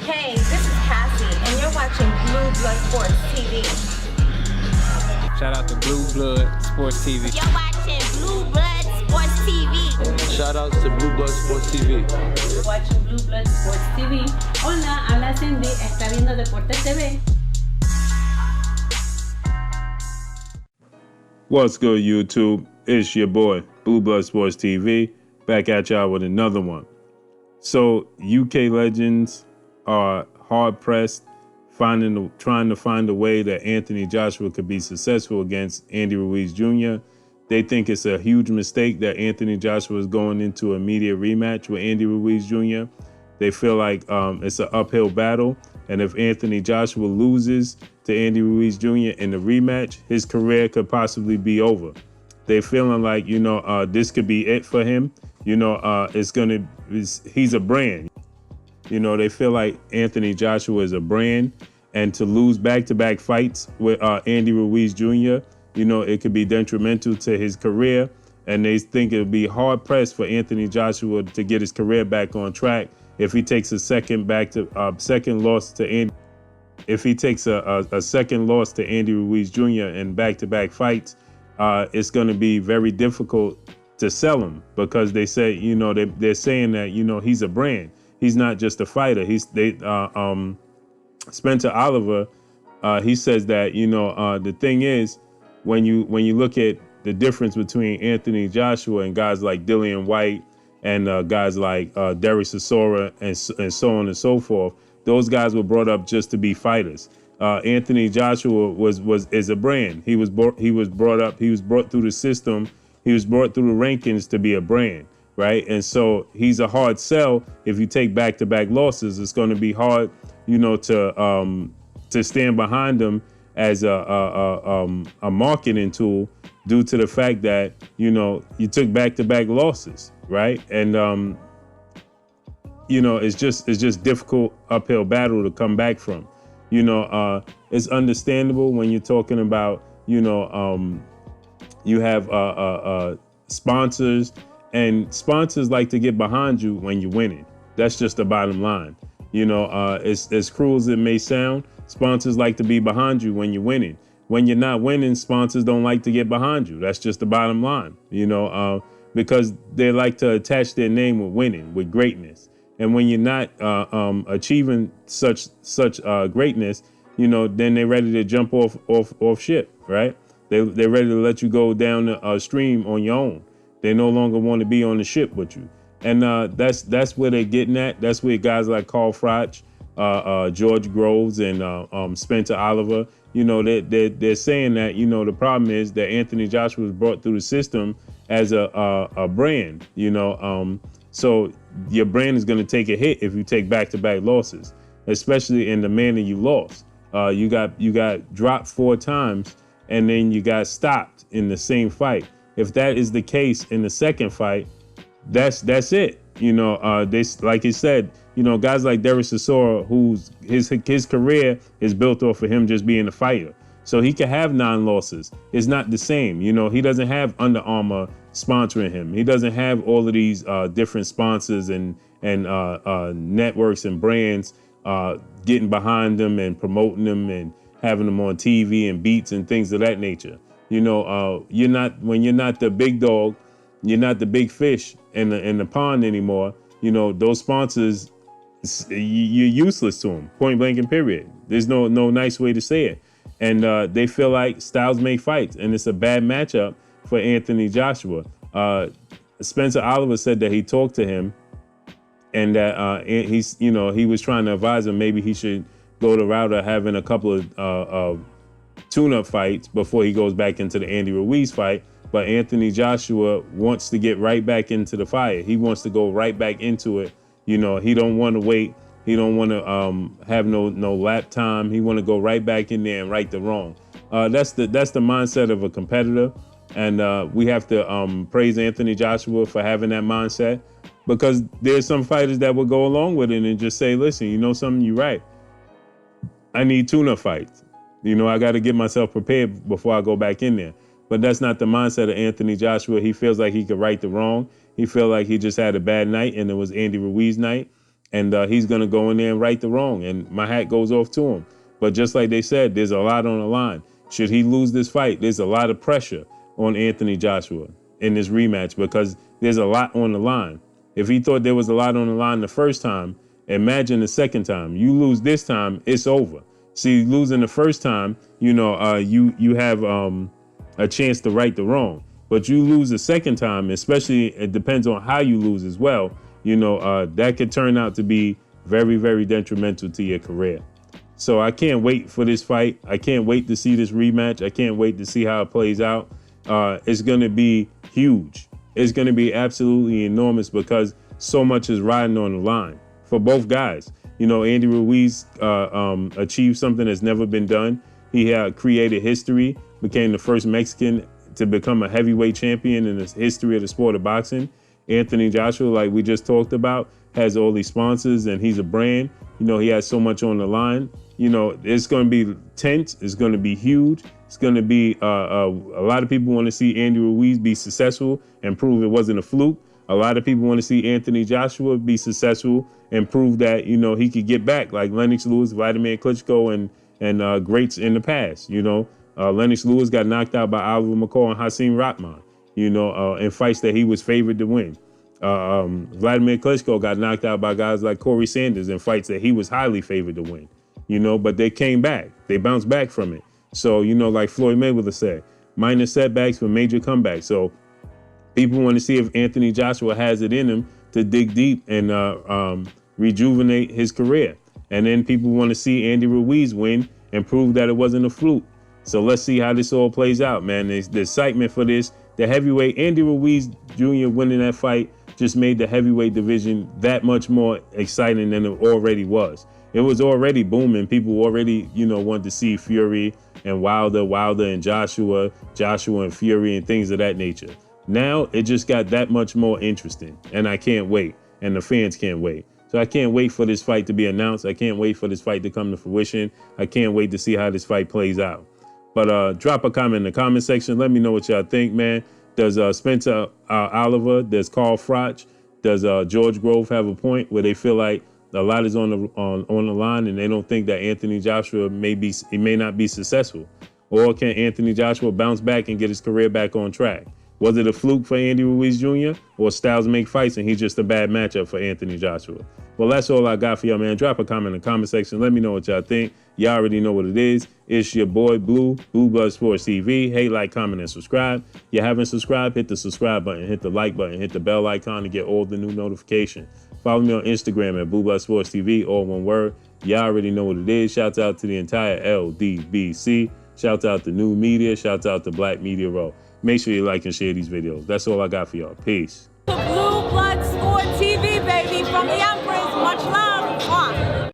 Hey, this is Cassie, and you're watching Blue Blood Sports TV. Shout out to Blue Blood Sports TV. You're watching Blue Blood Sports TV. Shout outs to Blue Blood Sports TV. You're watching Blue Blood Sports TV. Hola, habla Cindy, está viendo Deportes TV. What's good, YouTube? It's your boy, Blue Blood Sports TV, back at y'all with another one. So, UK legends are hard-pressed trying to find a way that Anthony Joshua could be successful against Andy Ruiz Jr. They think it's a huge mistake that Anthony Joshua is going into a immediate rematch with Andy Ruiz Jr. They feel like it's an uphill battle, and if Anthony Joshua loses to Andy Ruiz Jr. in the rematch, his career could possibly be over. They're feeling like, this could be it for him. He's a brand. They feel like Anthony Joshua is a brand, and to lose back-to-back fights with Andy Ruiz Jr., it could be detrimental to his career, and they think it'll be hard-pressed for Anthony Joshua to get his career back on track if he takes a second loss to Andy. If he takes a second loss to Andy Ruiz Jr. in back-to-back fights, it's going to be very difficult to sell him, because they say, they're saying that, he's a brand. He's not just a fighter. Spencer Oliver, he says that, the thing is, when you look at the difference between Anthony Joshua and guys like Dillian White and guys like Derek Chisora and so on and so forth, those guys were brought up just to be fighters. Anthony Joshua is a brand. He was brought through the system. He was brought through the rankings to be a brand, right? And so he's a hard sell. If you take back-to-back losses, it's going to be hard, to stand behind him as a marketing tool, due to the fact that you took back-to-back losses, right? And it's just difficult uphill battle to come back from. It's understandable when you're talking about you have sponsors, and sponsors like to get behind you when you're winning. That's just the bottom line. As cruel as it may sound, sponsors like to be behind you when you're winning. When you're not winning, sponsors don't like to get behind you. That's just the bottom line, because they like to attach their name with winning, with greatness. And when you're not achieving such greatness, then they're ready to jump off ship, right? They're ready to let you go down the stream on your own. They no longer want to be on the ship with you. And that's where they're getting at. That's where guys like Carl Froch, George Groves, and Spencer Oliver, they're saying that, the problem is that Anthony Joshua was brought through the system as a brand, so your brand is going to take a hit if you take back-to-back losses, especially in the manner you lost. You got dropped 4 times, and then you got stopped in the same fight. If that is the case in the second fight, that's it. This, like he said, guys like Derek Chisora, who's his career is built off of him just being a fighter. So he could have 9 losses. It's not the same. He doesn't have Under Armour sponsoring him. He doesn't have all of these different sponsors and networks and brands getting behind them and promoting them and having them on TV and beats and things of that nature. When you're not the big dog, you're not the big fish in the pond anymore. Those sponsors, you're useless to them, point blank and period. There's no nice way to say it. And they feel like styles make fights, and it's a bad matchup for Anthony Joshua. Spencer Oliver said that he talked to him, and that he was trying to advise him maybe he should go the route of having a couple of tune-up fights before he goes back into the Andy Ruiz fight. But Anthony Joshua wants to get right back into the fire. He wants to go right back into it. He don't want to wait. He don't want to have no lap time. He want to go right back in there and right the wrong. That's the mindset of a competitor, and we have to praise Anthony Joshua for having that mindset, because there's some fighters that will go along with it and just say, listen, something, you're right. I need tune-up fights. I got to get myself prepared before I go back in there. But that's not the mindset of Anthony Joshua. He feels like he could right the wrong. He feels like he just had a bad night and it was Andy Ruiz night. and he's going to go in there and right the wrong. And my hat goes off to him. But just like they said, there's a lot on the line. Should he lose this fight, there's a lot of pressure on Anthony Joshua in this rematch because there's a lot on the line. If he thought there was a lot on the line the first time, imagine the second time. You lose this time, it's over. See, losing the first time, you know, you have a chance to right the wrong. But you lose the second time, especially it depends on how you lose as well. You know, that could turn out to be very, very detrimental to your career. So I can't wait for this fight. I can't wait to see this rematch. I can't wait to see how it plays out. It's going to be huge. It's going to be absolutely enormous because so much is riding on the line for both guys. You know, Andy Ruiz achieved something that's never been done. He created history, became the first Mexican to become a heavyweight champion in the history of the sport of boxing. Anthony Joshua, like we just talked about, has all these sponsors and he's a brand. You know, he has so much on the line. You know, it's going to be tense. It's going to be huge. It's going to be a lot of people want to see Andy Ruiz be successful and prove it wasn't a fluke. A lot of people want to see Anthony Joshua be successful and prove that, you know, he could get back like Lennox Lewis, Vladimir Klitschko, and greats in the past. You know, Lennox Lewis got knocked out by Oliver McCall and Hasim Rahman, you know, in fights that he was favored to win. Vladimir Klitschko got knocked out by guys like Corey Sanders in fights that he was highly favored to win, you know, but they came back. They bounced back from it. So, you know, like Floyd Mayweather said, minor setbacks for major comebacks. So people want to see if Anthony Joshua has it in him to dig deep and rejuvenate his career. And then people want to see Andy Ruiz win and prove that it wasn't a fluke. So let's see how this all plays out, man. The excitement for this, the heavyweight, Andy Ruiz Jr. winning that fight just made the heavyweight division that much more exciting than it already was. It was already booming. People already, you know, wanted to see Fury and Wilder and Joshua and Fury and things of that nature. Now it just got that much more interesting, and I can't wait, and the fans can't wait. So I can't wait for this fight to be announced. I can't wait for this fight to come to fruition. I can't wait to see how this fight plays out. But drop a comment in the comment section. Let me know what y'all think, man. Does Spencer Oliver, does Carl Froch, does George Grove have a point where they feel like a lot is on the line and they don't think that Anthony Joshua may not be successful? Or can Anthony Joshua bounce back and get his career back on track? Was it a fluke for Andy Ruiz Jr. or styles make fights and he's just a bad matchup for Anthony Joshua? Well, that's all I got for y'all, man. Drop a comment in the comment section. Let me know what y'all think. Y'all already know what it is. It's your boy, Blue Blood Sports TV. Hey, like, comment, and subscribe. You haven't subscribed, hit the subscribe button, hit the like button, hit the bell icon to get all the new notifications. Follow me on Instagram at Blue Blood Sports TV, all one word. Y'all already know what it is. Shouts out to the entire LDBC. Shouts out to New Media. Shouts out to Black Media Row. Make sure you like and share these videos. That's all I got for y'all. Peace. Blue Blood